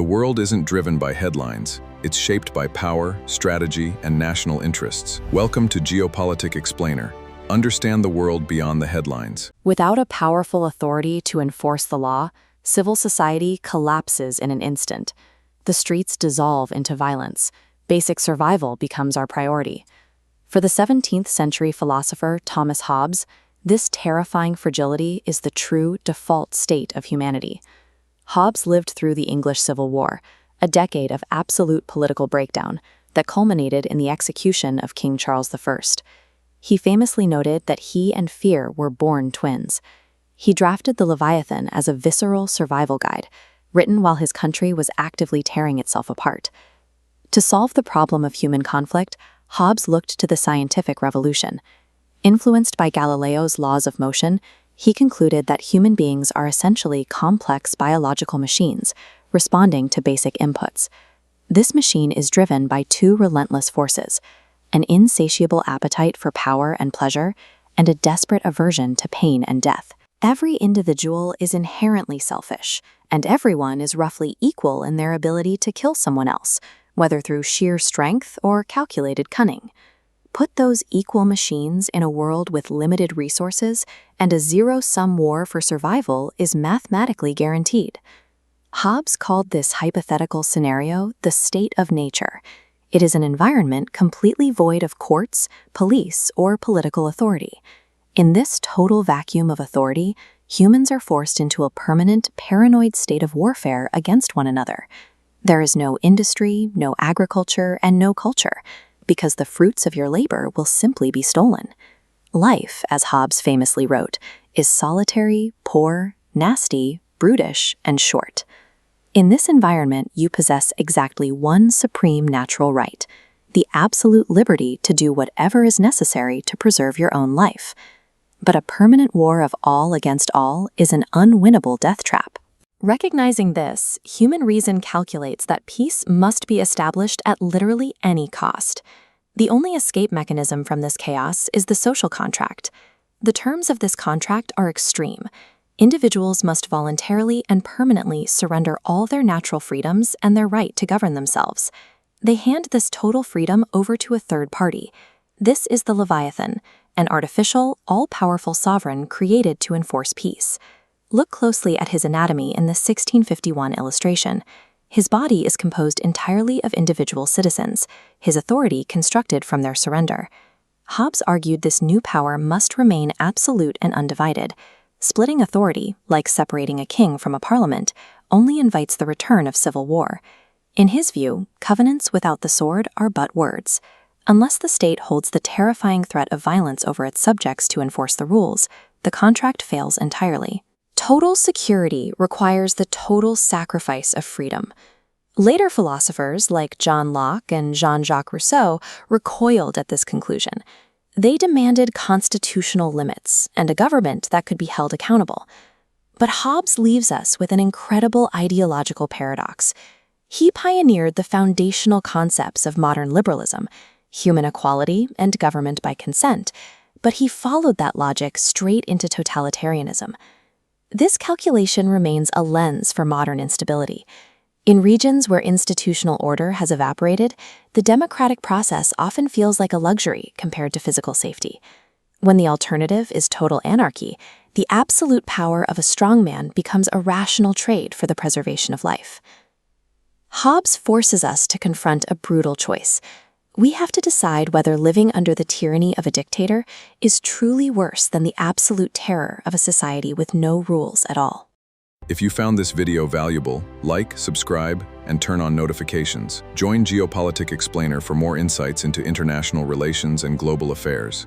The world isn't driven by headlines. It's shaped by power, strategy, and national interests. Welcome to Geopolitik Explainer. Understand the world beyond the headlines. Without a powerful authority to enforce the law, civil society collapses in an instant. The streets dissolve into violence. Basic survival becomes our priority. For the 17th century philosopher Thomas Hobbes, this terrifying fragility is the true default state of humanity. Hobbes lived through the English Civil War, a decade of absolute political breakdown that culminated in the execution of King Charles I. He famously noted that he and fear were born twins. He drafted the Leviathan as a visceral survival guide, written while his country was actively tearing itself apart. To solve the problem of human conflict, Hobbes looked to the scientific revolution. Influenced by Galileo's laws of motion, he concluded that human beings are essentially complex biological machines, responding to basic inputs. This machine is driven by two relentless forces: an insatiable appetite for power and pleasure, and a desperate aversion to pain and death. Every individual is inherently selfish, and everyone is roughly equal in their ability to kill someone else, whether through sheer strength or calculated cunning. Put those equal machines in a world with limited resources, and a zero-sum war for survival is mathematically guaranteed. Hobbes called this hypothetical scenario the state of nature. It is an environment completely void of courts, police, or political authority. In this total vacuum of authority, humans are forced into a permanent, paranoid state of warfare against one another. There is no industry, no agriculture, and no culture, because the fruits of your labor will simply be stolen. Life, as Hobbes famously wrote, is solitary, poor, nasty, brutish, and short. In this environment, you possess exactly one supreme natural right: the absolute liberty to do whatever is necessary to preserve your own life. But a permanent war of all against all is an unwinnable death trap. Recognizing this, human reason calculates that peace must be established at literally any cost. The only escape mechanism from this chaos is the social contract. The terms of this contract are extreme. Individuals must voluntarily and permanently surrender all their natural freedoms and their right to govern themselves. They hand this total freedom over to a third party. This is the Leviathan, an artificial, all-powerful sovereign created to enforce peace. Look closely at his anatomy in the 1651 illustration. His body is composed entirely of individual citizens, his authority constructed from their surrender. Hobbes argued this new power must remain absolute and undivided. Splitting authority, like separating a king from a parliament, only invites the return of civil war. In his view, covenants without the sword are but words. Unless the state holds the terrifying threat of violence over its subjects to enforce the rules, the contract fails entirely. Total security requires the total sacrifice of freedom. Later philosophers like John Locke and Jean-Jacques Rousseau recoiled at this conclusion. They demanded constitutional limits and a government that could be held accountable. But Hobbes leaves us with an incredible ideological paradox. He pioneered the foundational concepts of modern liberalism, human equality and government by consent, but he followed that logic straight into totalitarianism. This calculation remains a lens for modern instability. In regions where institutional order has evaporated, the democratic process often feels like a luxury compared to physical safety. When the alternative is total anarchy, the absolute power of a strongman becomes a rational trade for the preservation of life. Hobbes forces us to confront a brutal choice. We have to decide whether living under the tyranny of a dictator is truly worse than the absolute terror of a society with no rules at all. If you found this video valuable, like, subscribe, and turn on notifications. Join Geopolitik Explainer for more insights into international relations and global affairs.